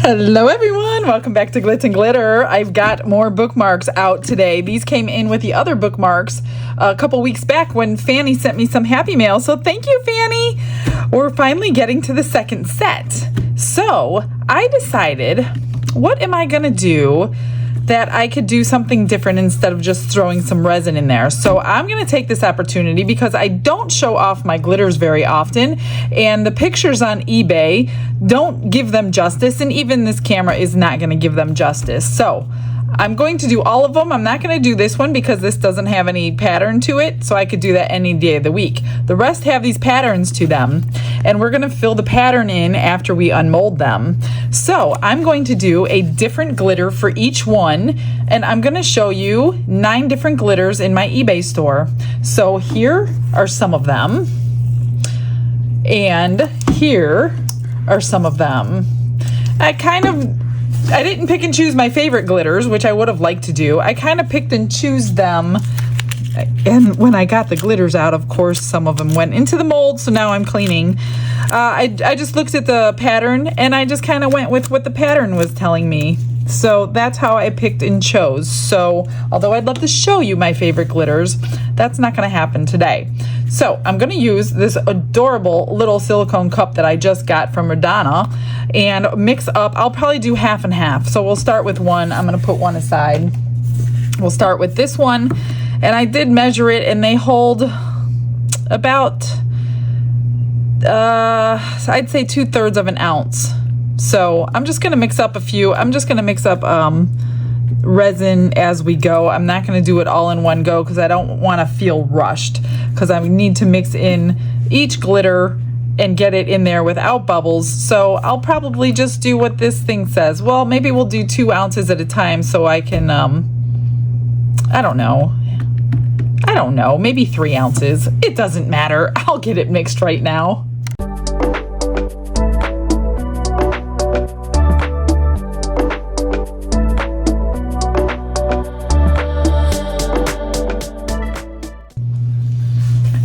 Hello everyone, welcome back to Glitz and Glitter. I've got more bookmarks out today. These came in with the other bookmarks a couple weeks back when Fanny sent me some happy mail. So thank you, Fanny. We're finally getting to the second set. So I decided, what am I gonna do that I could do something different instead of just throwing some resin in there. So I'm gonna take this opportunity because I don't show off my glitters very often, and the pictures on eBay don't give them justice, and even this camera is not gonna give them justice. So I'm going to do all of them. I'm not gonna do this one because this doesn't have any pattern to it, so I could do that any day of the week. The rest have these patterns to them, and we're gonna fill the pattern in after we unmold them. So I'm going to do a different glitter for each one, and I'm gonna show you 9 different glitters in my eBay store. So here are some of them, and here are some of them. I didn't pick and choose my favorite glitters, which I would have liked to do. I kind of picked and choose them, and when I got the glitters out, of course, some of them went into the mold, so now I'm cleaning. I just looked at the pattern, and I just kind of went with what the pattern was telling me. So that's how I picked and chose. So although I'd love to show you my favorite glitters, that's not going to happen today. So I'm going to use this adorable little silicone cup that I just got from Madonna and mix up. I'll probably do half and half. So we'll start with one. I'm going to put one aside. We'll start with this one. And I did measure it, and they hold about, I'd say 2/3 of an ounce. So I'm just going to mix up a few. I'm just going to mix up resin as we go. I'm not going to do it all in one go because I don't want to feel rushed, because I need to mix in each glitter and get it in there without bubbles. So I'll probably just do what this thing says. Well, maybe we'll do 2 ounces at a time so I can, I don't know, maybe 3 ounces. It doesn't matter. I'll get it mixed right now.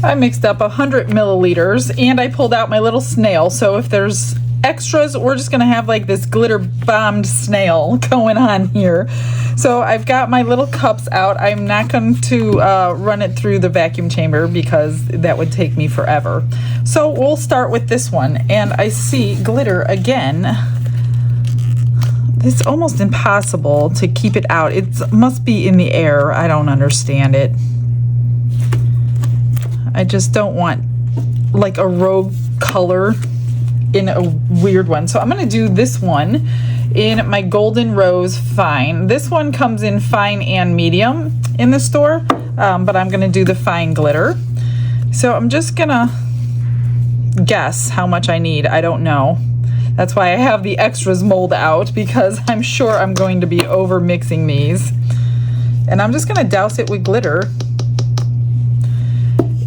I mixed up 100 milliliters, and I pulled out my little snail. So if there's extras, we're just gonna have like this glitter bombed snail going on here. So I've got my little cups out. I'm not going to run it through the vacuum chamber because that would take me forever. So we'll start with this one, and I see glitter again. It's almost impossible to keep it out. It must be in the air. I don't understand it. I just don't want like a rogue color in a weird one. So I'm going to do this one in my Golden Rose Fine. This one comes in fine and medium in the store, but I'm going to do the fine glitter. So I'm just going to guess how much I need. I don't know. That's why I have the extras mold out, because I'm sure I'm going to be over mixing these. And I'm just going to douse it with glitter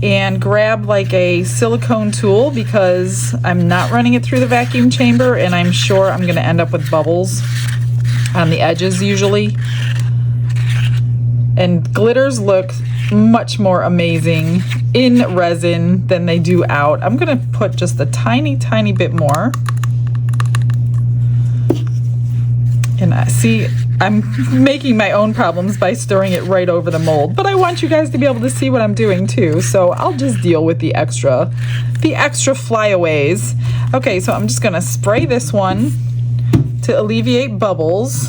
and grab like a silicone tool, because I'm not running it through the vacuum chamber, and I'm sure I'm gonna end up with bubbles on the edges usually. And glitters look much more amazing in resin than they do out. I'm gonna put just a tiny bit more. And I see, I'm making my own problems by stirring it right over the mold, but I want you guys to be able to see what I'm doing too, so I'll just deal with the extra flyaways. Okay, so I'm just gonna spray this one to alleviate bubbles.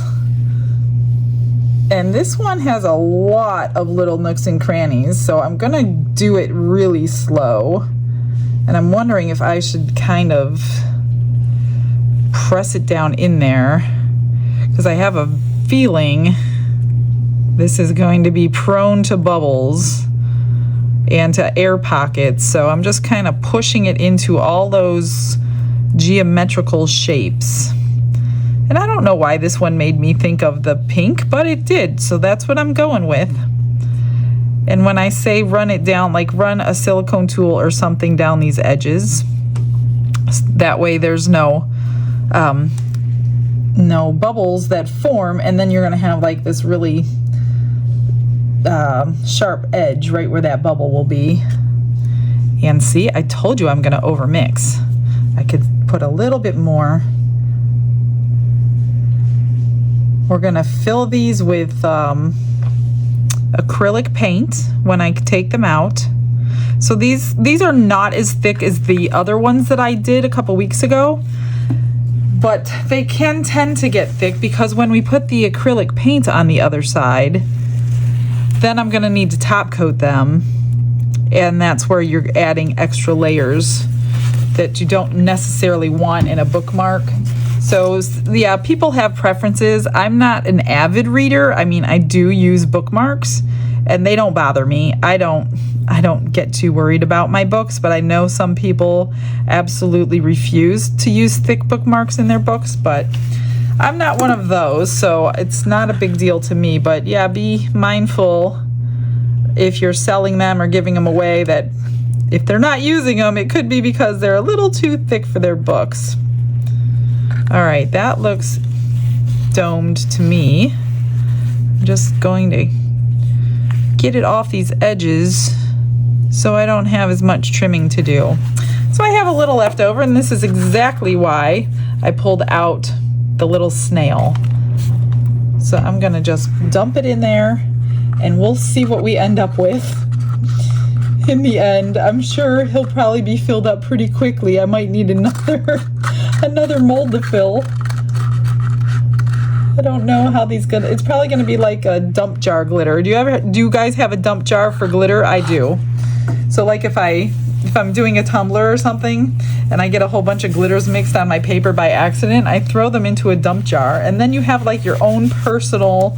And this one has a lot of little nooks and crannies, so I'm gonna do it really slow. And I'm wondering if I should kind of press it down in there, because I have a feeling this is going to be prone to bubbles and to air pockets. So I'm just kind of pushing it into all those geometrical shapes. And I don't know why this one made me think of the pink, but it did. So that's what I'm going with. And when I say run it down, like run a silicone tool or something down these edges. That way there's no bubbles that form, and then you're going to have like this really sharp edge right where that bubble will be. And see, I told you I'm going to over mix. I could put a little bit more We're gonna fill these with acrylic paint when I take them out. So these are not as thick as the other ones that I did a couple weeks ago, but they can tend to get thick because when we put the acrylic paint on the other side, then I'm gonna need to top coat them, and that's where you're adding extra layers that you don't necessarily want in a bookmark. So yeah, people have preferences. I'm not an avid reader. I mean, I do use bookmarks and they don't bother me. I don't get too worried about my books, but I know some people absolutely refuse to use thick bookmarks in their books, but I'm not one of those, so it's not a big deal to me. But yeah, be mindful if you're selling them or giving them away that if they're not using them, it could be because they're a little too thick for their books. All right, that looks domed to me. I'm just going to get it off these edges so I don't have as much trimming to do. So I have a little left over, and this is exactly why I pulled out the little snail. So I'm gonna just dump it in there and we'll see what we end up with in the end. I'm sure he'll probably be filled up pretty quickly. I might need another mold to fill. I don't know how these gonna, it's probably gonna be like a dump jar glitter. Do you guys have a dump jar for glitter? I do. So like if I'm doing a tumbler or something and I get a whole bunch of glitters mixed on my paper by accident, I throw them into a dump jar, and then you have like your own personal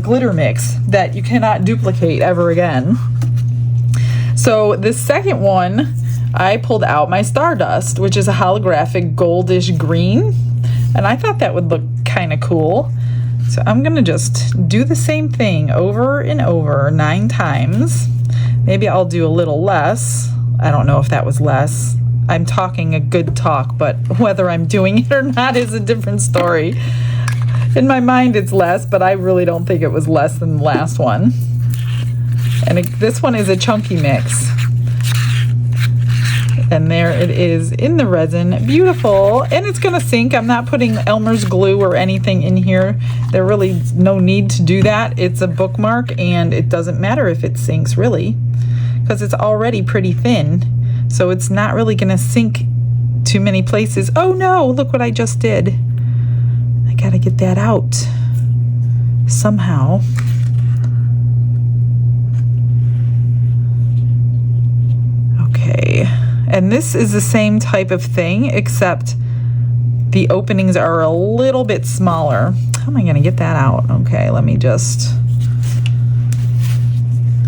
glitter mix that you cannot duplicate ever again. So the second one, I pulled out my Stardust, which is a holographic goldish green, and I thought that would look kind of cool. So I'm gonna just do the same thing over and over 9 times. Maybe I'll do a little less. I don't know if that was less. I'm talking a good talk, but whether I'm doing it or not is a different story. In my mind it's less, but I really don't think it was less than the last one. And this one is a chunky mix. And there it is in the resin. Beautiful. And it's gonna sink. I'm not putting Elmer's glue or anything in here. There really no need to do that. It's a bookmark and it doesn't matter if it sinks really, because it's already pretty thin. So it's not really gonna sink too many places. Oh no, look what I just did. I gotta get that out somehow. Okay, and this is the same type of thing, except the openings are a little bit smaller. How am I gonna get that out? Okay, let me just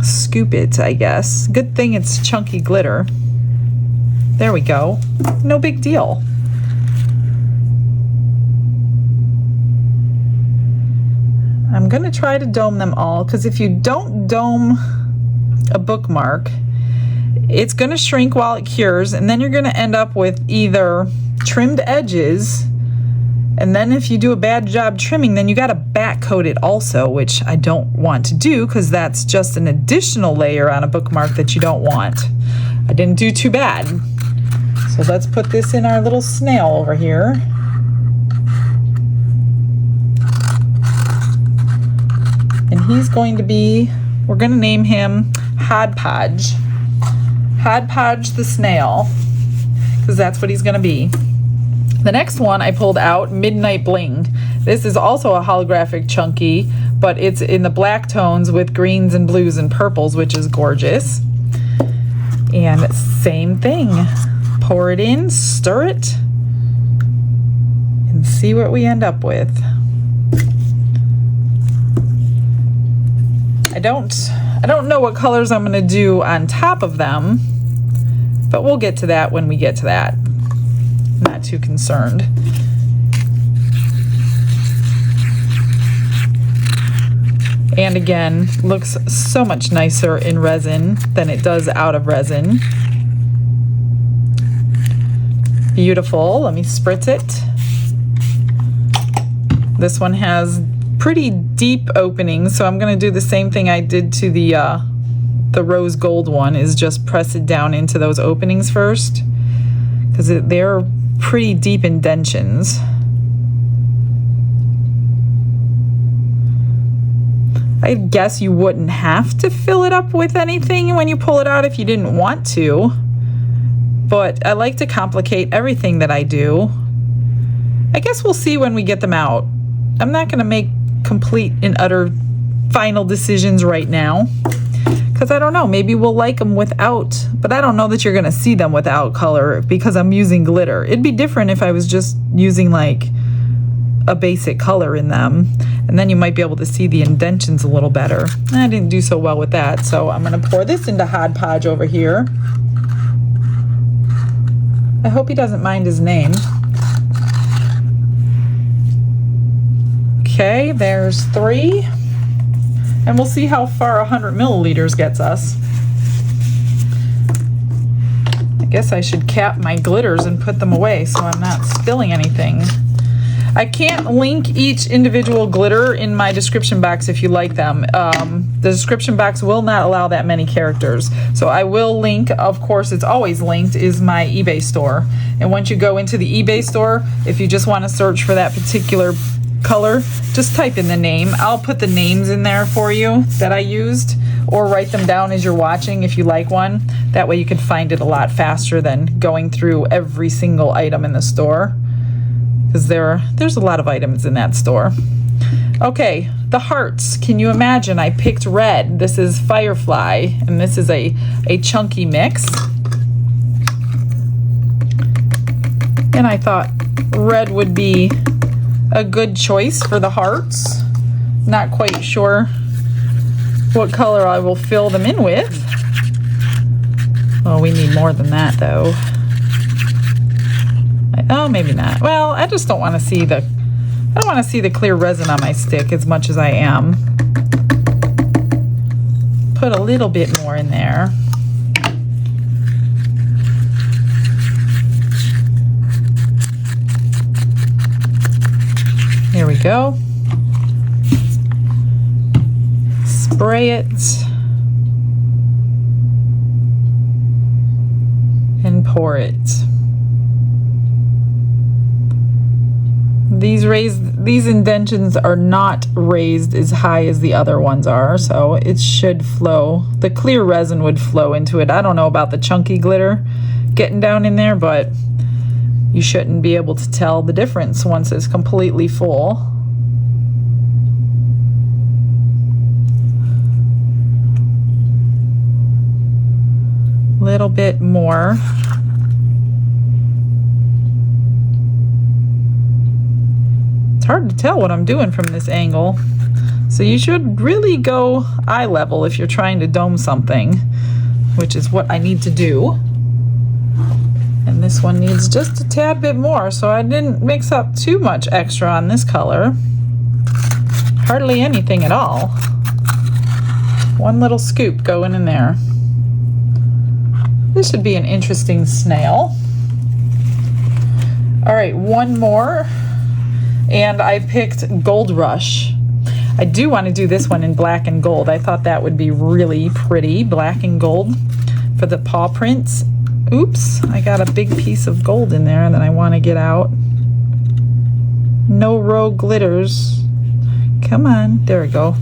scoop it, I guess. Good thing it's chunky glitter. There we go. No big deal. I'm gonna try to dome them all, because if you don't dome a bookmark, it's gonna shrink while it cures, and then you're gonna end up with either trimmed edges, and then if you do a bad job trimming, then you gotta back coat it also, which I don't want to do because that's just an additional layer on a bookmark that you don't want. I didn't do too bad. So let's put this in our little snail over here. And he's going to be, we're gonna name him Hodpodge. Hodpodge the snail, because that's what he's gonna be. The next one I pulled out, Midnight Bling. This is also a holographic chunky, but it's in the black tones with greens and blues and purples, which is gorgeous. And same thing. Pour it in, stir it, and see what we end up with. I don't know what colors I'm gonna do on top of them, but we'll get to that when we get to that. Not too concerned. And again, looks so much nicer in resin than it does out of resin. Beautiful. Let me spritz it. This one has pretty deep openings, so I'm going to do the same thing I did to the rose gold one, is just press it down into those openings first, because they're pretty deep indentions. I guess you wouldn't have to fill it up with anything when you pull it out if you didn't want to. But I like to complicate everything that I do. I guess we'll see when we get them out. I'm not going to make complete and utter final decisions right now, because I don't know, maybe we'll like them without, but I don't know that you're going to see them without color because I'm using glitter. It'd be different if I was just using like a basic color in them, and then you might be able to see the indentions a little better. I didn't do so well with that, so I'm going to pour this into Hodgepodge over here. I hope he doesn't mind his name. Okay, there's 3. And we'll see how far 100 milliliters gets us. I guess I should cap my glitters and put them away so I'm not spilling anything. I can't link each individual glitter in my description box if you like them. The description box will not allow that many characters. So I will link, of course it's always linked, is my eBay store. And once you go into the eBay store, if you just want to search for that particular color, just type in the name. I'll put the names in there for you that I used, or write them down as you're watching if you like one. That way you can find it a lot faster than going through every single item in the store, because there's a lot of items in that store. Okay, the hearts. Can you imagine? I picked red. This is Firefly, and this is a chunky mix. And I thought red would be a good choice for the hearts. Not quite sure what color I will fill them in with. Oh, we need more than that though. Oh, maybe not. Well, I just don't want to see the clear resin on my stick as much as I am. Put a little bit more in there. Here we go. Spray it and pour it. These indentions are not raised as high as the other ones are, so it should flow. The clear resin would flow into it. I don't know about the chunky glitter getting down in there, but you shouldn't be able to tell the difference once it's completely full. Little bit more. It's hard to tell what I'm doing from this angle. So you should really go eye level if you're trying to dome something, which is what I need to do. And this one needs just a tad bit more, so I didn't mix up too much extra on this color. Hardly anything at all. One little scoop going in there. This should be an interesting snail. All right, one more. And I picked Gold Rush. I do want to do this one in black and gold. I thought that would be really pretty, black and gold for the paw prints. Oops, I got a big piece of gold in there that I want to get out. No rogue glitters. Come on, there we go.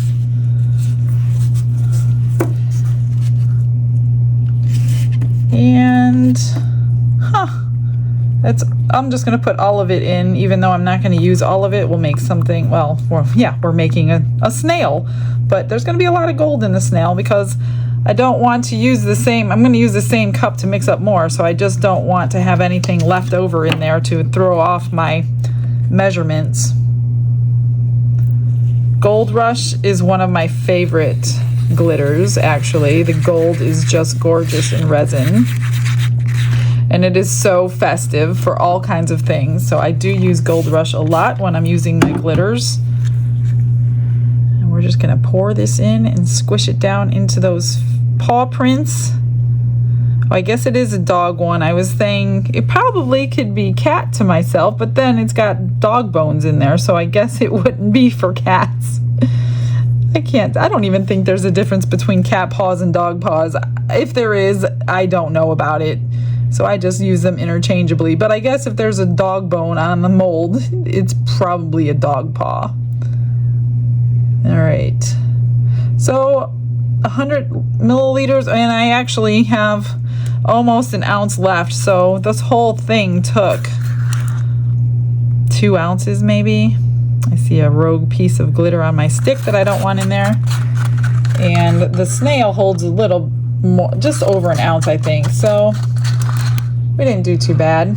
And, I'm just going to put all of it in, even though I'm not going to use all of it. We'll make something, well, yeah, we're making a snail, but there's going to be a lot of gold in the snail because I don't want to use the same, I'm going to use the same cup to mix up more, so I just don't want to have anything left over in there to throw off my measurements. Gold Rush is one of my favorite glitters, actually. The gold is just gorgeous in resin. And it is so festive for all kinds of things. So I do use Gold Rush a lot when I'm using my glitters. And we're just gonna pour this in and squish it down into those paw prints. Oh, I guess it is a dog one. I was saying it probably could be cat to myself, but then it's got dog bones in there, so I guess it wouldn't be for cats. I don't even think there's a difference between cat paws and dog paws. If there is, I don't know about it. So I just use them interchangeably. But I guess if there's a dog bone on the mold, it's probably a dog paw. All right. So 100 milliliters, and I actually have almost an ounce left. So this whole thing took 2 ounces maybe. I see a rogue piece of glitter on my stick that I don't want in there. And the snail holds a little more, just over an ounce, I think. So we didn't do too bad.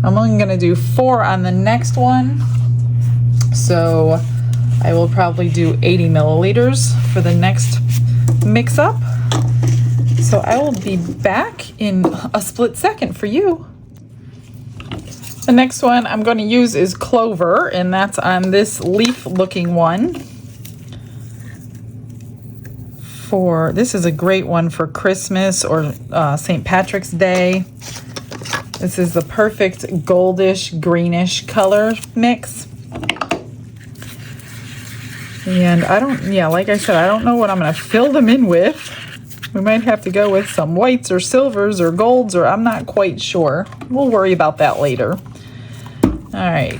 I'm only going to do 4 on the next one. So I will probably do 80 milliliters for the next mix up. So I will be back in a split second for you. The next one I'm going to use is Clover, and that's on this leaf looking one. This is a great one for Christmas or St. Patrick's Day. This is the perfect goldish greenish color mix. And like I said, I don't know what I'm going to fill them in with. We might have to go with some whites or silvers or golds, or I'm not quite sure. We'll worry about that later. All right.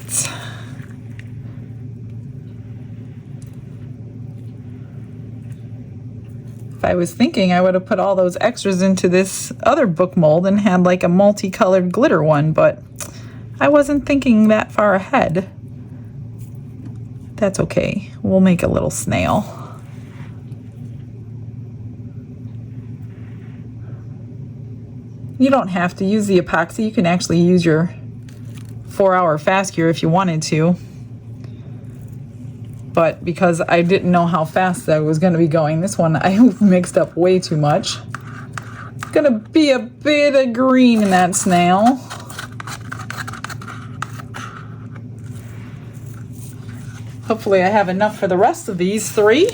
If I was thinking, I would have put all those extras into this other book mold and had like a multicolored glitter one, but I wasn't thinking that far ahead. That's okay. We'll make a little snail. You don't have to use the epoxy. You can actually use your 4-hour fast cure if you wanted to. But because I didn't know how fast I was going to be going, this one I mixed up way too much. It's going to be a bit of green in that snail. Hopefully I have enough for the rest of these 3.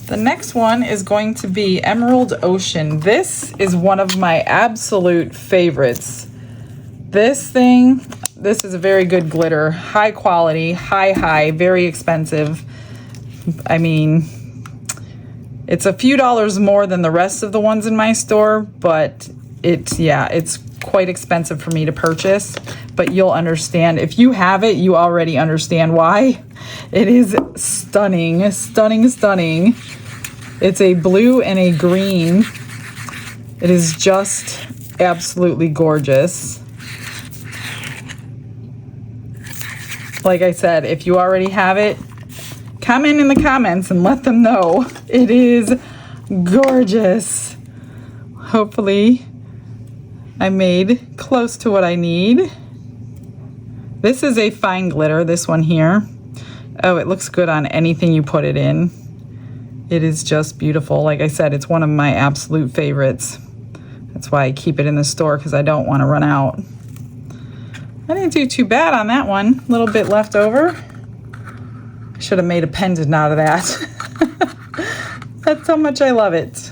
The next one is going to be Emerald Ocean. This is one of my absolute favorites. This is a very good glitter, high quality, high, very expensive. I mean, it's a few dollars more than the rest of the ones in my store, but it's quite expensive for me to purchase. But you'll understand. If you have it, you already understand why. It is stunning, stunning, stunning. It's a blue and a green. It is just absolutely gorgeous. Like I said, if you already have it, comment in the comments and let them know. It is gorgeous. Hopefully I made close to what I need. This is a fine glitter, this one here. Oh, it looks good on anything you put it in. It is just beautiful. Like I said, it's one of my absolute favorites. That's why I keep it in the store, because I don't want to run out. I didn't do too bad on that one. A little bit left over. I should have made a pendant out of that. That's how much I love it.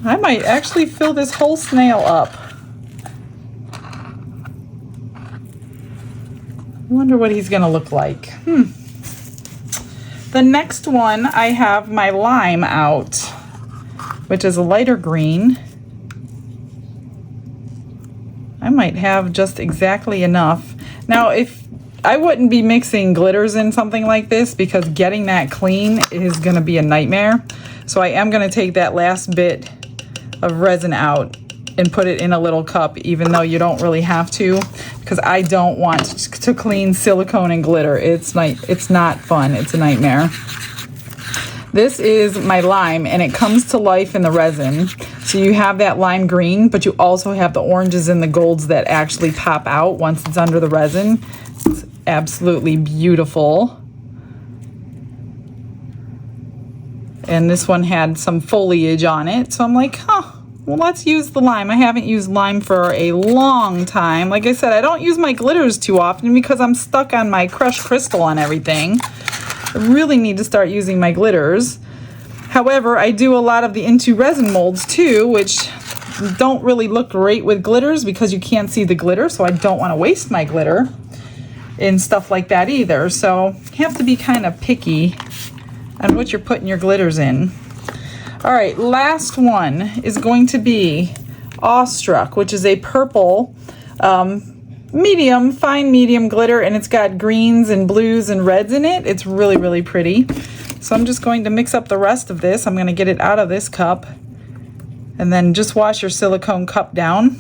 I might actually fill this whole snail up. I wonder what he's gonna look like. The next one, I have my lime out, which is a lighter green. I might have just exactly enough. Now, if I wouldn't be mixing glitters in something like this, because getting that clean is gonna be a nightmare. So I am gonna take that last bit of resin out and put it in a little cup, even though you don't really have to, because I don't want to clean silicone and glitter. It's not fun. It's a nightmare. This is my lime, and it comes to life in the resin. So you have that lime green, but you also have the oranges and the golds that actually pop out once it's under the resin. It's absolutely beautiful. And this one had some foliage on it, so I'm like, well, let's use the lime. I haven't used lime for a long time. Like I said, I don't use my glitters too often because I'm stuck on my crushed crystal on everything. I really need to start using my glitters. However, I do a lot of the Into Resin molds too, which don't really look great with glitters because you can't see the glitter, so I don't want to waste my glitter in stuff like that either. So you have to be kind of picky on what you're putting your glitters in. All right, last one is going to be Awestruck, which is a purple medium, fine medium glitter, and it's got greens and blues and reds in it. It's really, really pretty. So I'm just going to mix up the rest of this. I'm going to get it out of this cup, and then just wash your silicone cup down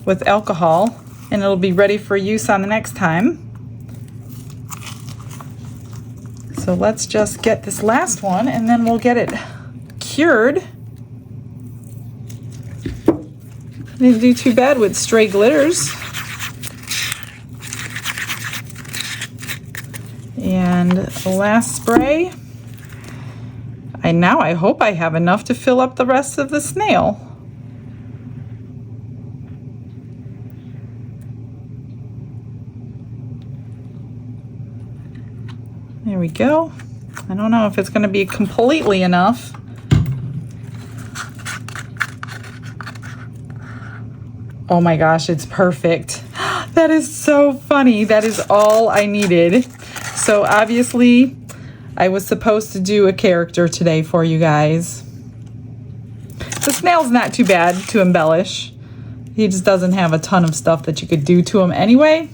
with alcohol, and it'll be ready for use on the next time. So let's just get this last one, and then we'll get it cured. Didn't do too bad with stray glitters. And the last spray. I hope I have enough to fill up the rest of the snail. There we go. I don't know if it's going to be completely enough. Oh my gosh, it's perfect. That is so funny. That is all I needed. So obviously, I was supposed to do a character today for you guys. The snail's not too bad to embellish. He just doesn't have a ton of stuff that you could do to him anyway.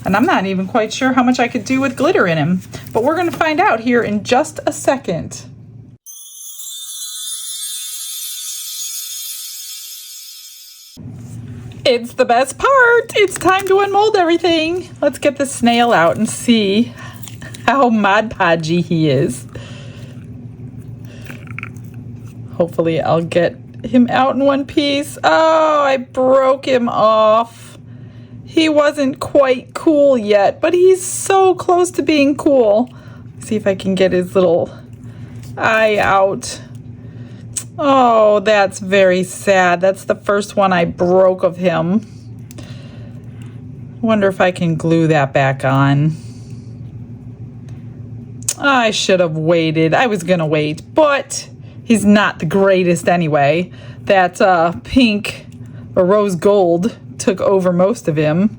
And I'm not even quite sure how much I could do with glitter in him. But we're going to find out here in just a second. It's the best part. It's time to unmold everything. Let's get the snail out and see how Mod Podgy he is. Hopefully I'll get him out in one piece. Oh, I broke him off. He wasn't quite cool yet, but he's so close to being cool. See if I can get his little eye out. Oh, that's very sad. That's the first one I broke of him. Wonder if I can glue that back on. I should have waited. I was gonna wait, but he's not the greatest anyway. That pink or rose gold took over most of him.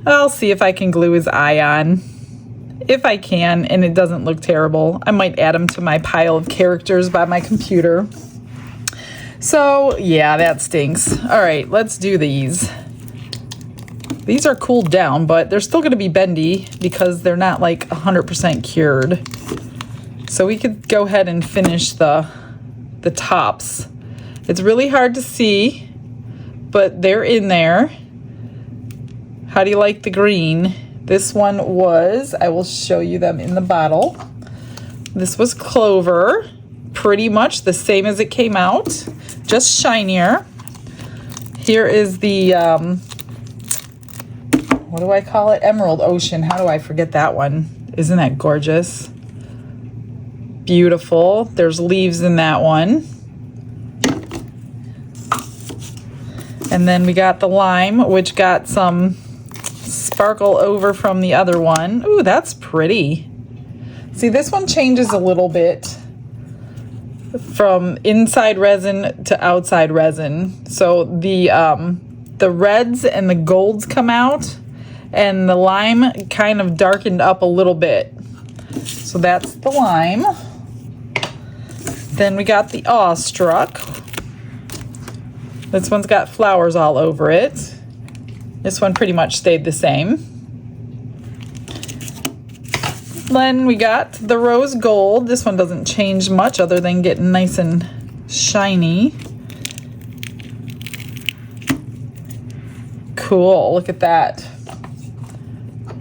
I'll see if I can glue his eye on. If I can, and it doesn't look terrible, I might add him to my pile of characters by my computer. So, yeah, that stinks. All right, let's do these. These are cooled down, but they're still going to be bendy because they're not like 100% cured. So we could go ahead and finish the tops. It's really hard to see, but they're in there. How do you like the green? This one was, I will show you them in the bottle. This was clover, pretty much the same as it came out, just shinier. Here is the, what do I call it? Emerald Ocean. How do I forget that one? Isn't that gorgeous? Beautiful. There's leaves in that one. And then we got the lime, which got some sparkle over from the other one. Ooh, that's pretty. See, this one changes a little bit from inside resin to outside resin. So the reds and the golds come out, and the lime kind of darkened up a little bit. So that's the lime. Then we got the awestruck. This one's got flowers all over it. This one pretty much stayed the same. Then we got the rose gold. This one doesn't change much other than getting nice and shiny. Cool, look at that.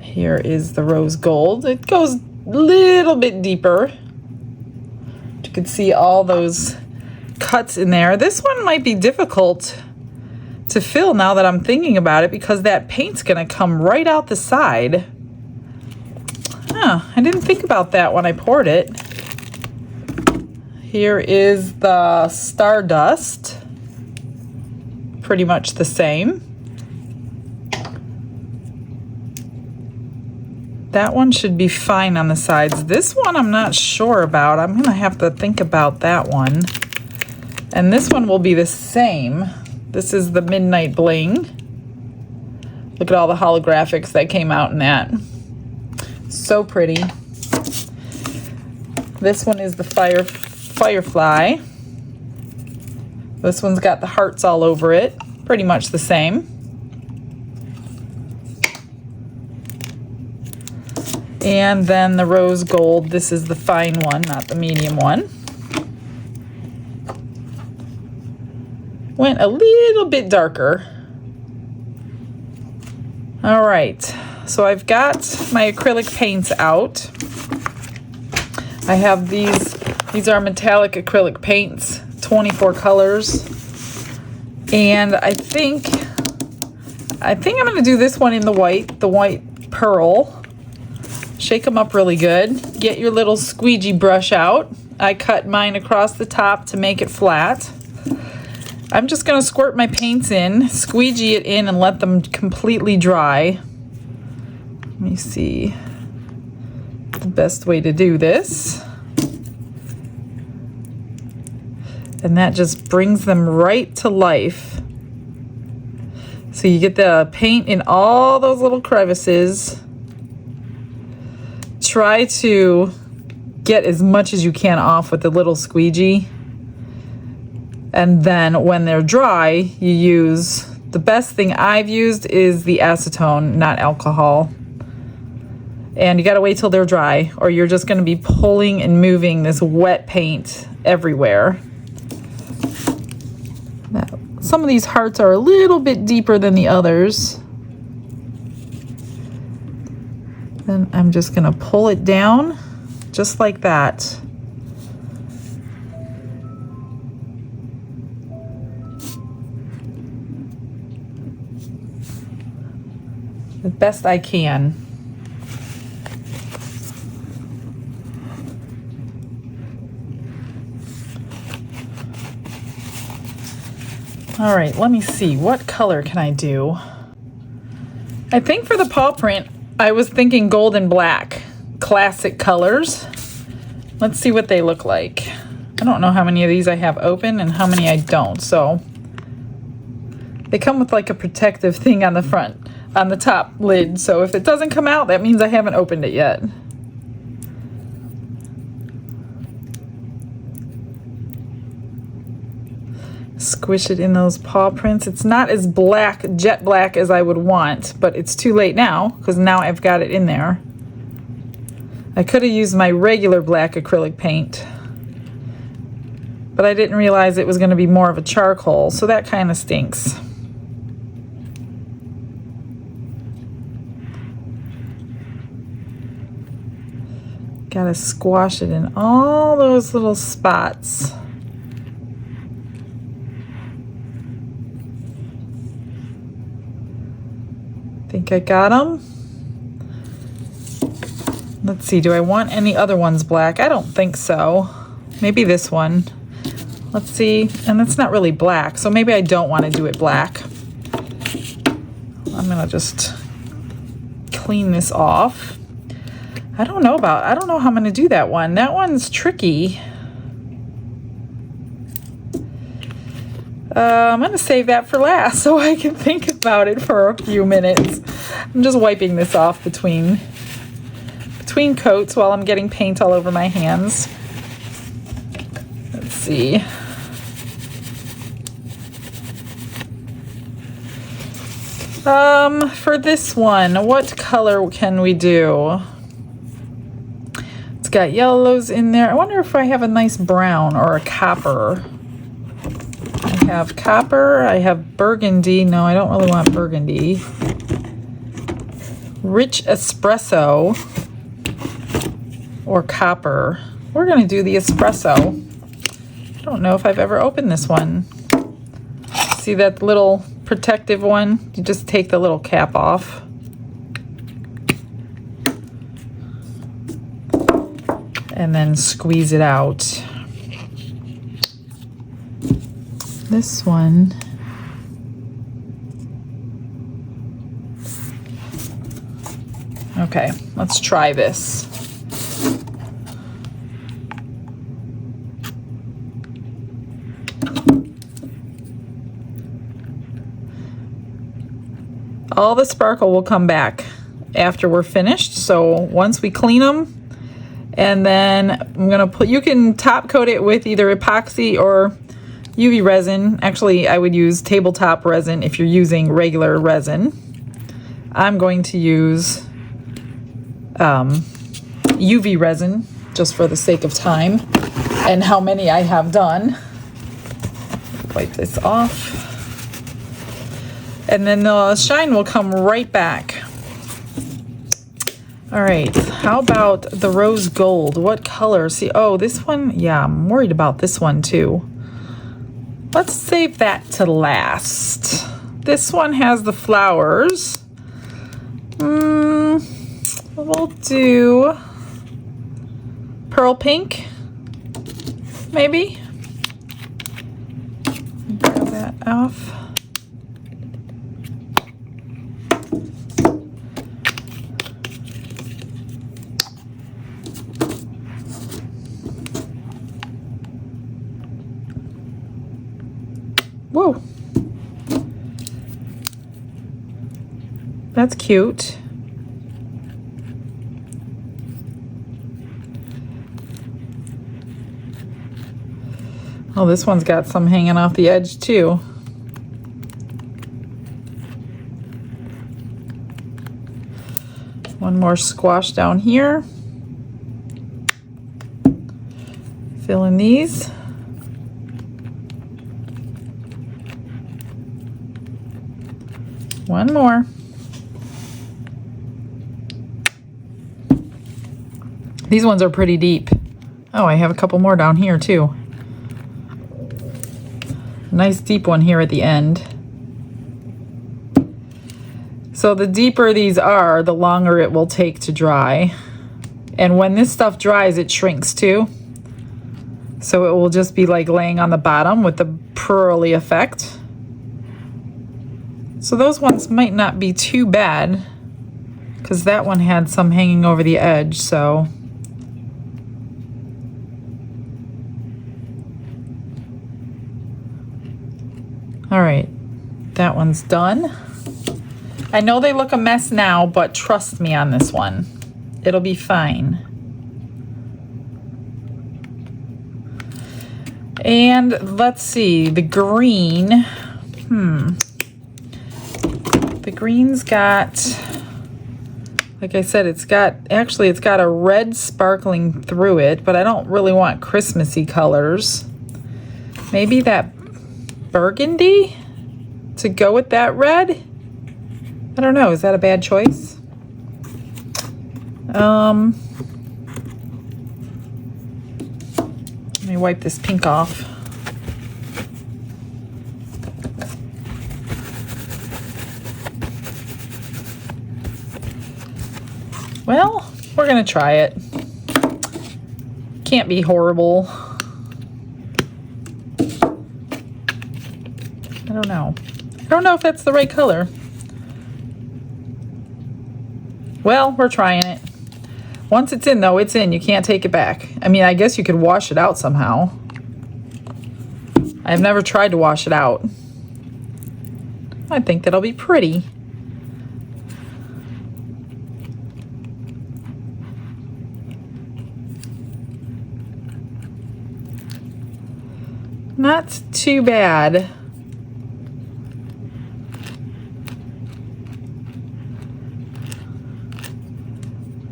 Here is the rose gold. It goes a little bit deeper. You can see all those cuts in there. This one might be difficult to fill now that I'm thinking about it because that paint's gonna come right out the side. I didn't think about that when I poured it. Here is the Stardust. Pretty much the same. That one should be fine on the sides. This one I'm not sure about. I'm gonna have to think about that one. And this one will be the same. This is the Midnight Bling. Look at all the holographics that came out in that. So pretty. This one is the Firefly. This one's got the hearts all over it. Pretty much the same. And then the rose gold, this is the fine one, not the medium one. Went a little bit darker. All right, so I've got my acrylic paints out. I have these are metallic acrylic paints, 24 colors. And I think I'm gonna do this one in the white pearl. Shake them up really good. Get your little squeegee brush out. I cut mine across the top to make it flat. I'm just gonna squirt my paints in, squeegee it in, and let them completely dry. Let me see the best way to do this. And that just brings them right to life. So you get the paint in all those little crevices. Try to get as much as you can off with the little squeegee. And then when they're dry, you use, the best thing I've used is the acetone, not alcohol. And you gotta wait till they're dry, or you're just gonna be pulling and moving this wet paint everywhere. Now, some of these hearts are a little bit deeper than the others. Then I'm just gonna pull it down just like that. The best I can. All right, let me see, what color can I do? I think for the paw print, I was thinking gold and black, classic colors. Let's see what they look like. I don't know how many of these I have open and how many I don't, so. They come with like a protective thing on the front, on the top lid, so if it doesn't come out, that means I haven't opened it yet. Squish it in those paw prints. It's not as black, jet black as I would want, but it's too late now because now I've got it in there. I could have used my regular black acrylic paint, but I didn't realize it was going to be more of a charcoal, so that kind of stinks. Gotta squash it in all those little spots. Think I got them. Let's see, do I want any other ones black? I don't think so. Maybe this one. Let's see, and it's not really black, so maybe I don't want to do it black. I'm gonna just clean this off. I don't know how I'm gonna do that one. That one's tricky. I'm gonna save that for last so I can think about it for a few minutes. I'm just wiping this off between coats while I'm getting paint all over my hands. Let's see. For this one, what color can we do? It's got yellows in there. I wonder if I have a nice brown or a copper. I have copper, I have burgundy. No, I don't really want burgundy. Rich espresso or copper. We're gonna do the espresso. I don't know if I've ever opened this one. See that little protective one? You just take the little cap off. And then squeeze it out. This one, okay, let's try this. All the sparkle will come back after we're finished, so once we clean them, and then I'm gonna put, you can top coat it with either epoxy or UV resin. Actually, I would use tabletop resin if you're using regular resin. I'm going to use UV resin, just for the sake of time and how many I have done. Wipe this off. And then the shine will come right back. All right, how about the rose gold? What color? See, oh, this one, yeah, I'm worried about this one too. Let's save that to last. This one has the flowers. We'll do pearl pink, maybe. Grab that off. Whoa. That's cute. Oh, this one's got some hanging off the edge too. One more squash down here. Fill in these. One more. These ones are pretty deep. Oh, I have a couple more down here too. Nice deep one here at the end. So the deeper these are, the longer it will take to dry. And when this stuff dries, it shrinks too. So it will just be like laying on the bottom with the pearly effect. So those ones might not be too bad, because that one had some hanging over the edge, so. All right, that one's done. I know they look a mess now, but trust me on this one. It'll be fine. And let's see, the green. The green's got, like I said, it's got a red sparkling through it, but I don't really want Christmassy colors. Maybe that burgundy to go with that red? I don't know, is that a bad choice? Let me wipe this pink off. Well, we're gonna try it. Can't be horrible. I don't know. I don't know if that's the right color. Well, we're trying it. Once it's in, though, it's in. You can't take it back. I mean, I guess you could wash it out somehow. I've never tried to wash it out. I think that'll be pretty. Not too bad.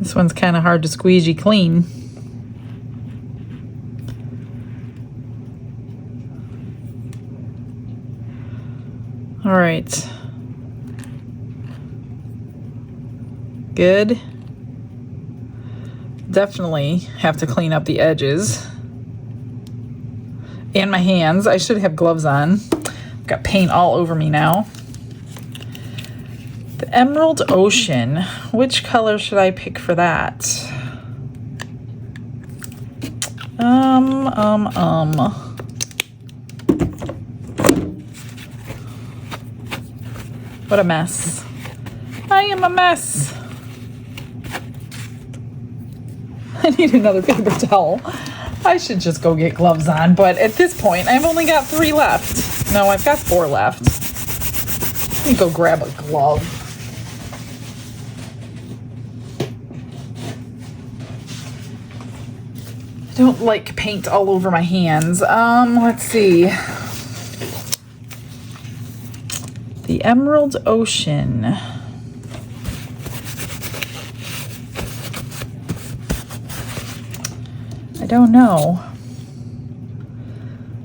This one's kind of hard to squeegee clean. All right. Good. Definitely have to clean up the edges. And my hands. I should have gloves on. I've got paint all over me now. The Emerald Ocean. Which color should I pick for that? What a mess. I am a mess. I need another paper towel. I should just go get gloves on, but at this point, I've only got 3 left. No, I've got 4 left. Let me go grab a glove. I don't like paint all over my hands. Let's see. The Emerald Ocean. don't know.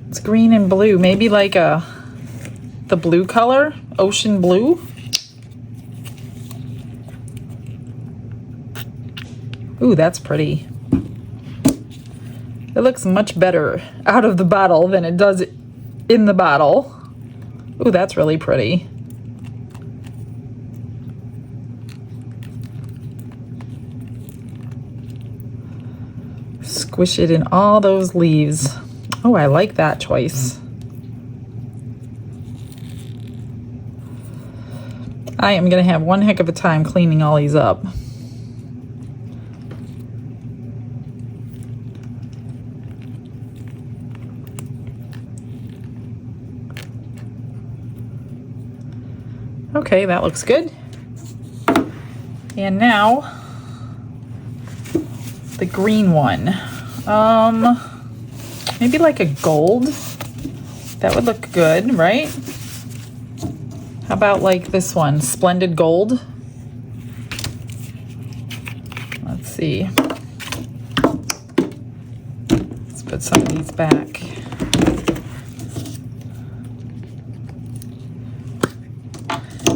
It's green and blue. Maybe like the blue color, ocean blue. Ooh, that's pretty. It looks much better out of the bottle than it does in the bottle. Ooh, that's really pretty. Squish it in all those leaves. Oh, I like that choice. I am going to have one heck of a time cleaning all these up. Okay, that looks good. And now the green one. Maybe like a gold. That would look good, right? How about like this one, Splendid Gold? Let's see. Let's put some of these back.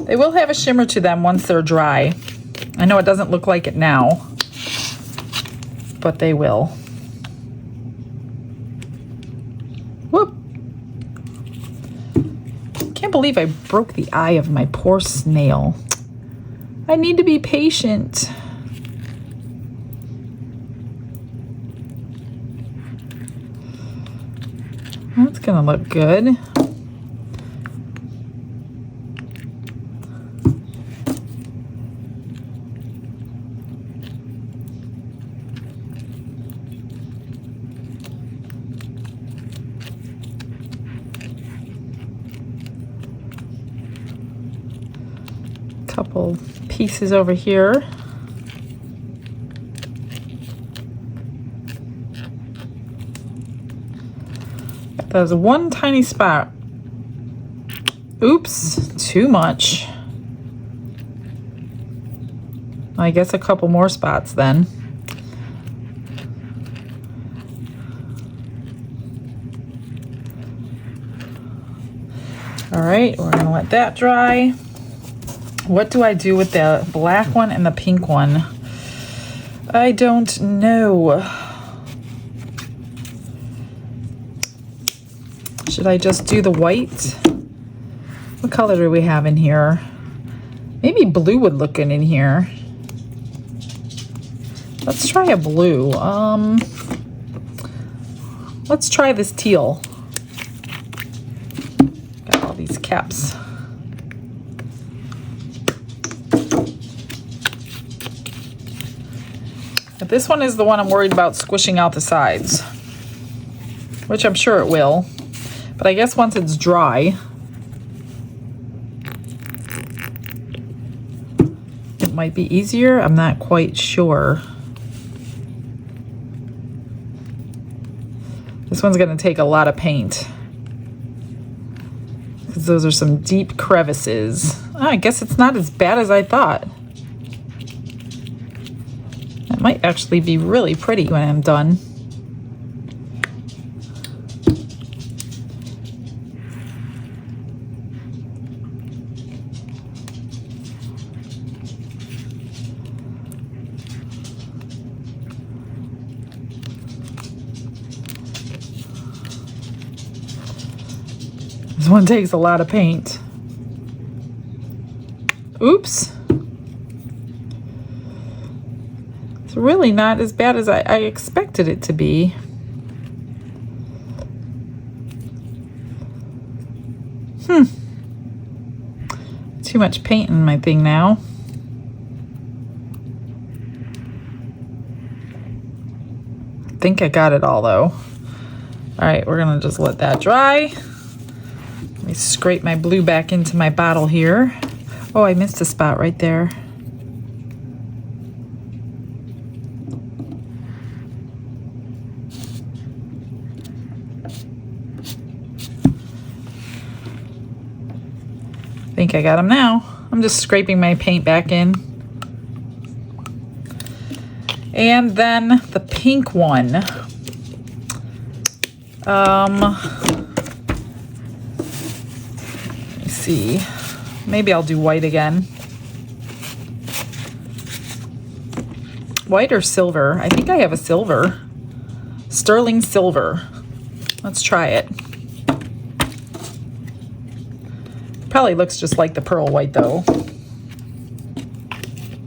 They will have a shimmer to them once they're dry. I know it doesn't look like it now, but they will. Whoop. Can't believe I broke the eye of my poor snail. I need to be patient. That's gonna look good. Couple pieces over here. There's one tiny spot. Oops, too much. I guess a couple more spots then. All right, we're gonna let that dry. What do I do with the black one and the pink one? I don't know. Should I just do the white? What color do we have in here? Maybe blue would look good in here. Let's try a blue. Let's try this teal. Got all these caps. This one is the one I'm worried about squishing out the sides, which I'm sure it will, but I guess once it's dry, it might be easier. I'm not quite sure. This one's going to take a lot of paint because those are some deep crevices. Oh, I guess it's not as bad as I thought. It might actually be really pretty when I'm done. This one takes a lot of paint. Oops. It's really not as bad as I expected it to be. Too much paint in my thing now. I think I got it all though. All right, we're gonna just let that dry. Let me scrape my blue back into my bottle here. Oh, I missed a spot right there. I think I got them now. I'm just scraping my paint back in. And then the pink one. Let me see. Maybe I'll do white again. White or silver? I think I have a silver. Sterling silver. Let's try it. Probably looks just like the pearl white though.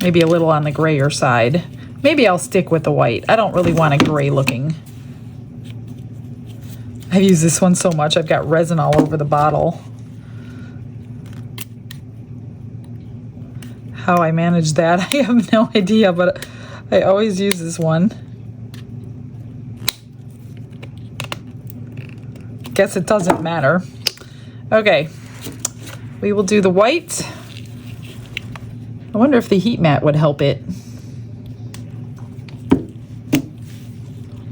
Maybe a little on the grayer side. Maybe I'll stick with the white. I don't really want a gray looking. I've used this one so much. I've got resin all over the bottle. How I manage that, I have no idea, but I always use this one. Guess it doesn't matter. Okay, we will do the white. I wonder if the heat mat would help it.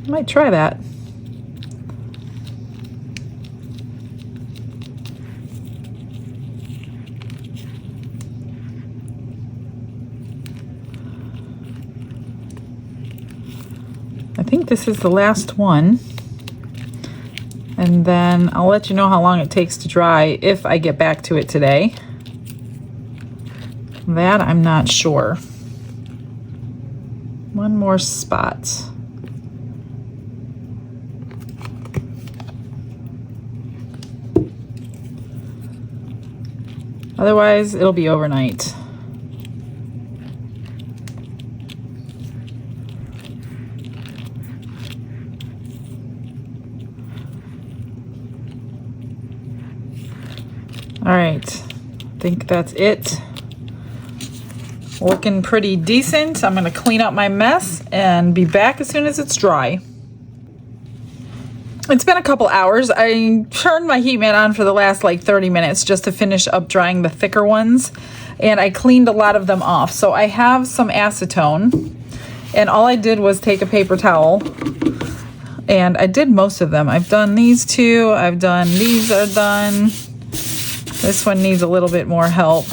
Might try that. I think this is the last one. And then I'll let you know how long it takes to dry if I get back to it today. That I'm not sure. One more spot. Otherwise, it'll be overnight. All right, I think that's it. Looking pretty decent. I'm gonna clean up my mess and be back as soon as it's dry. It's been a couple hours. I turned my heat mat on for the last like 30 minutes just to finish up drying the thicker ones. And I cleaned a lot of them off. So I have some acetone. And all I did was take a paper towel. And I did most of them. I've done these two. I've done, these are done. This one needs a little bit more help.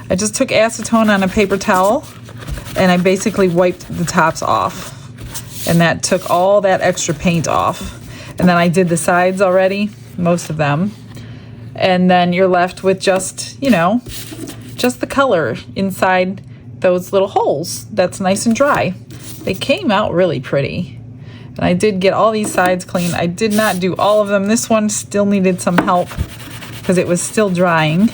I just took acetone on a paper towel and I basically wiped the tops off. And that took all that extra paint off. And then I did the sides already, most of them. And then you're left with just, you know, just the color inside those little holes. That's nice and dry. They came out really pretty. And I did get all these sides clean. I did not do all of them. This one still needed some help because it was still drying.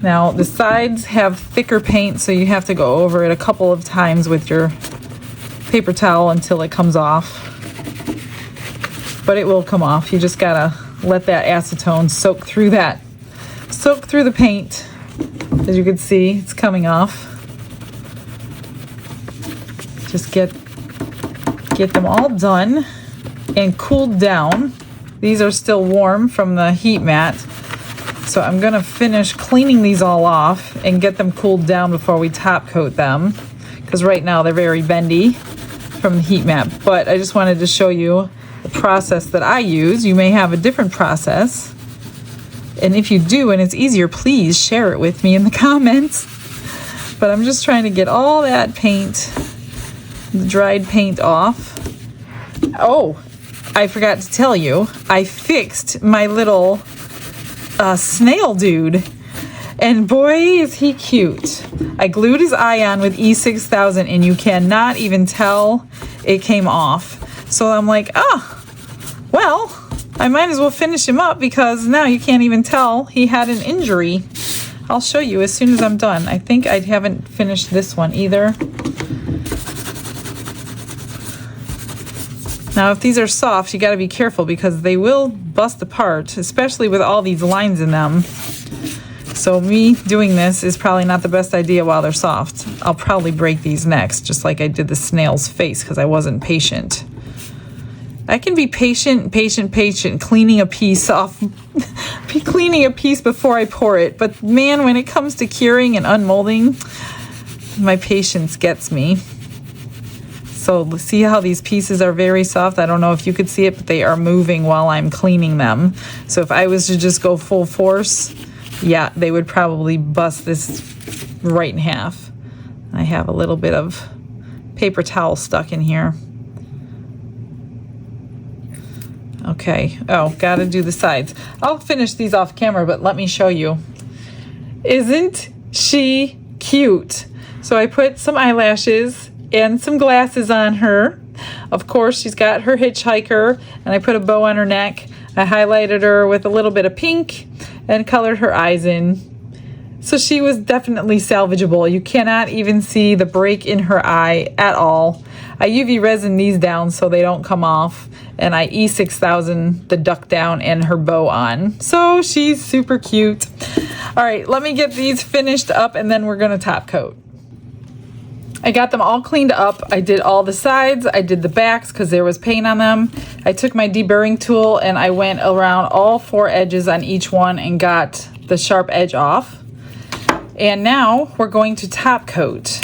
Now the sides have thicker paint, so you have to go over it a couple of times with your paper towel until it comes off. But it will come off. You just gotta let that acetone soak through the paint. As you can see, it's coming off. Just get them all done and cooled down. These are still warm from the heat mat. So I'm gonna finish cleaning these all off and get them cooled down before we top coat them. Because right now they're very bendy from the heat mat. But I just wanted to show you the process that I use. You may have a different process. And if you do and it's easier, please share it with me in the comments. But I'm just trying to get all that paint, the dried paint off. Oh, I forgot to tell you, I fixed my little snail dude. And boy, is he cute. I glued his eye on with E6000 and you cannot even tell it came off. So I'm like, well, I might as well finish him up because now you can't even tell he had an injury. I'll show you as soon as I'm done. I think I haven't finished this one either. Now, if these are soft, you gotta be careful because they will bust apart, especially with all these lines in them. So me doing this is probably not the best idea while they're soft. I'll probably break these next, just like I did the snail's face because I wasn't patient. I can be patient, cleaning a piece off, cleaning a piece before I pour it. But man, when it comes to curing and unmolding, my patience gets me. So see how these pieces are very soft? I don't know if you could see it, but they are moving while I'm cleaning them. So if I was to just go full force, yeah, they would probably bust this right in half. I have a little bit of paper towel stuck in here. Okay, oh, gotta do the sides. I'll finish these off camera, but let me show you. Isn't she cute? So I put some eyelashes and some glasses on her. Of course, she's got her hitchhiker, and I put a bow on her neck. I highlighted her with a little bit of pink and colored her eyes in. So she was definitely salvageable. You cannot even see the break in her eye at all. I UV resin these down so they don't come off, and I E6000 the duck down and her bow on. So she's super cute. All right, let me get these finished up and then we're gonna top coat. I got them all cleaned up. I did all the sides, I did the backs because there was paint on them. I took my deburring tool and I went around all 4 edges on each one and got the sharp edge off. And now we're going to top coat.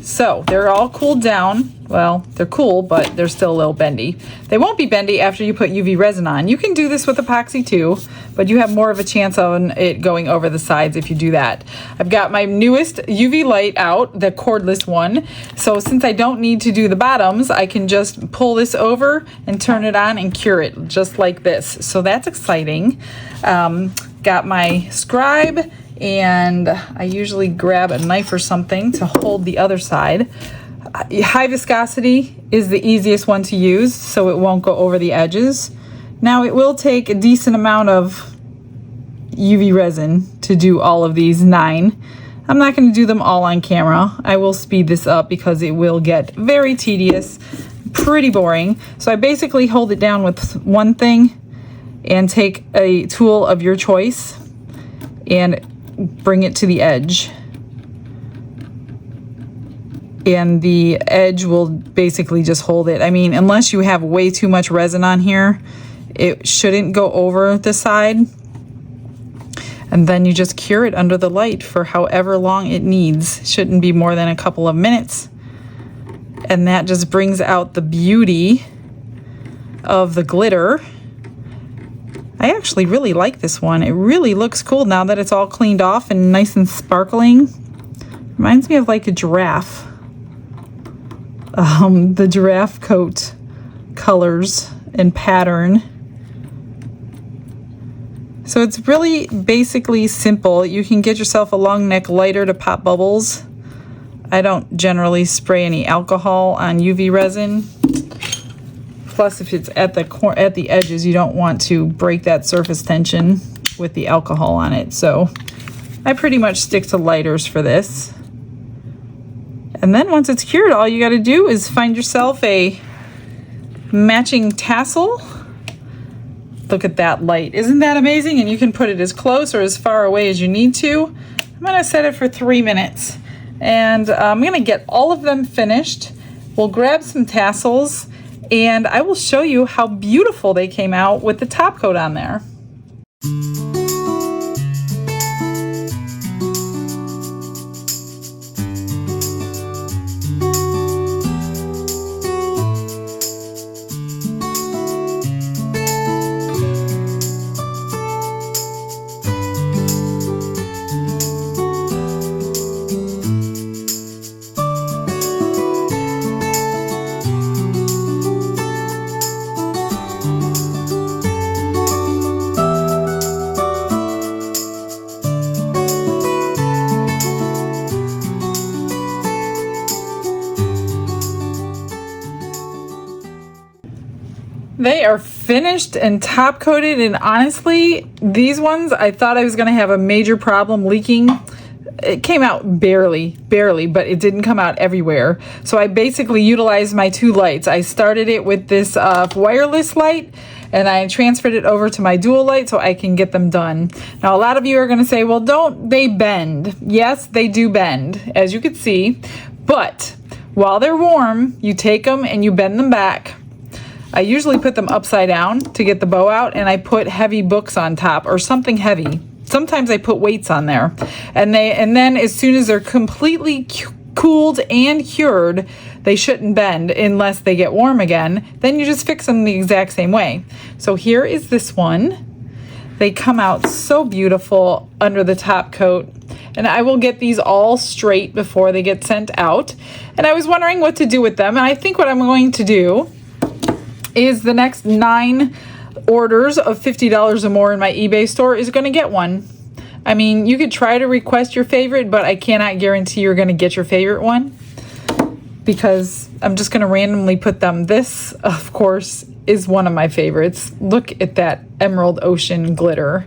So they're all cooled down. Well, they're cool, but they're still a little bendy. They won't be bendy after you put UV resin on. You can do this with epoxy too, but you have more of a chance on it going over the sides if you do that. I've got my newest UV light out, the cordless one. So since I don't need to do the bottoms, I can just pull this over and turn it on and cure it just like this. So that's exciting. Got my scribe, and I usually grab a knife or something to hold the other side. High viscosity is the easiest one to use, so it won't go over the edges. Now it will take a decent amount of UV resin to do all of these 9. I'm not going to do them all on camera. I will speed this up because it will get very tedious, pretty boring. So I basically hold it down with one thing and take a tool of your choice and bring it to the edge. And the edge will basically just hold it. I mean, unless you have way too much resin on here, it shouldn't go over the side. And then you just cure it under the light for however long it needs. Shouldn't be more than a couple of minutes. And that just brings out the beauty of the glitter. I actually really like this one. It really looks cool now that it's all cleaned off and nice and sparkling. Reminds me of like a giraffe. The giraffe coat colors and pattern. So it's really basically simple. You can get yourself a long neck lighter to pop bubbles. I don't generally spray any alcohol on UV resin. Plus, if it's at the edges, you don't want to break that surface tension with the alcohol on it. So I pretty much stick to lighters for this. And then once it's cured, all you got to do is find yourself a matching tassel. Look at that light. Isn't that amazing? And you can put it as close or as far away as you need to. I'm going to set it for 3 minutes. And I'm going to get all of them finished. We'll grab some tassels, and I will show you how beautiful they came out with the top coat on there. They are finished and top coated, and honestly, these ones, I thought I was going to have a major problem leaking. It came out barely, but it didn't come out everywhere. So I basically utilized my 2 lights. I started it with this wireless light, and I transferred it over to my dual light so I can get them done. Now, a lot of you are going to say, well, don't they bend? Yes, they do bend, as you can see. But while they're warm, you take them and you bend them back. I usually put them upside down to get the bow out, and I put heavy books on top or something heavy. Sometimes I put weights on there. And then as soon as they're completely cooled and cured, they shouldn't bend unless they get warm again. Then you just fix them the exact same way. So here is this one. They come out so beautiful under the top coat. And I will get these all straight before they get sent out. And I was wondering what to do with them. And I think what I'm going to do is the next 9 orders of $50 or more in my eBay store is going to get one. I mean, you could try to request your favorite, but I cannot guarantee you're going to get your favorite one because I'm just going to randomly put them. This, of course, is one of my favorites. Look at that emerald ocean glitter.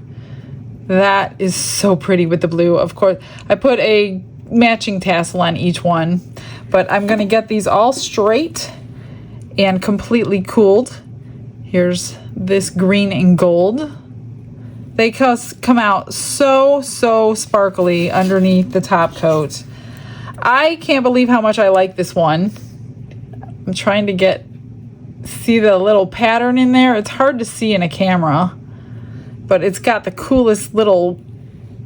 That is so pretty with the blue. Of course, I put a matching tassel on each one, but I'm going to get these all straight and completely cooled. Here's this green and gold. They come out so sparkly underneath the top coat. I can't believe how much I like this one. I'm trying to see the little pattern in there. It's hard to see in a camera, but it's got the coolest little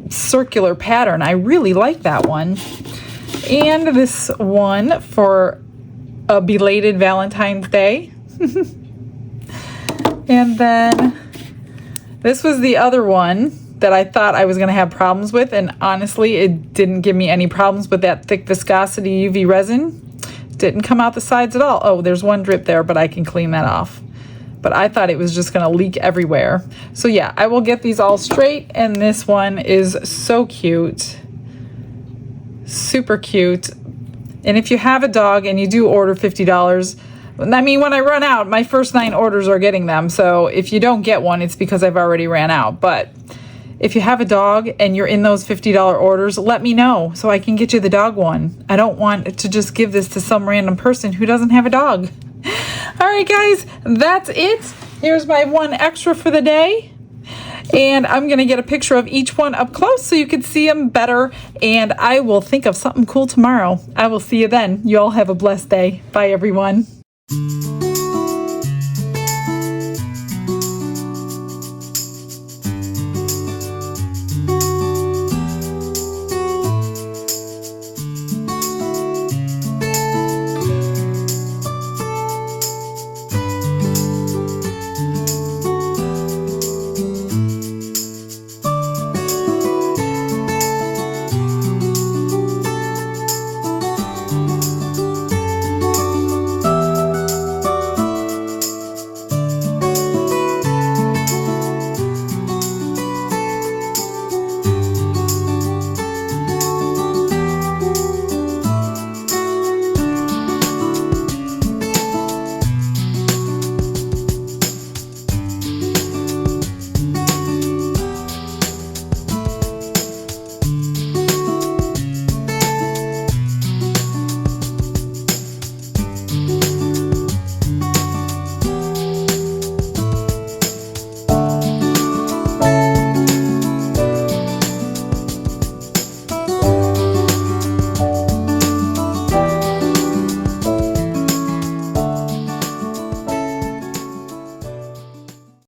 circular pattern. I really like that one. And this one for a belated Valentine's Day. And then this was the other one that I thought I was going to have problems with, and honestly, it didn't give me any problems with that thick viscosity UV resin. Didn't come out the sides at all. Oh, there's one drip there, but I can clean that off. But I thought it was just going to leak everywhere. So yeah, I will get these all straight, and this one is so cute. Super cute. And if you have a dog and you do order $50, I mean, when I run out, my first 9 orders are getting them. So if you don't get one, it's because I've already ran out. But if you have a dog and you're in those $50 orders, let me know so I can get you the dog one. I don't want to just give this to some random person who doesn't have a dog. All right, guys, that's it. Here's my one extra for the day. And I'm going to get a picture of each one up close so you can see them better. And I will think of something cool tomorrow. I will see you then. You all have a blessed day. Bye, everyone.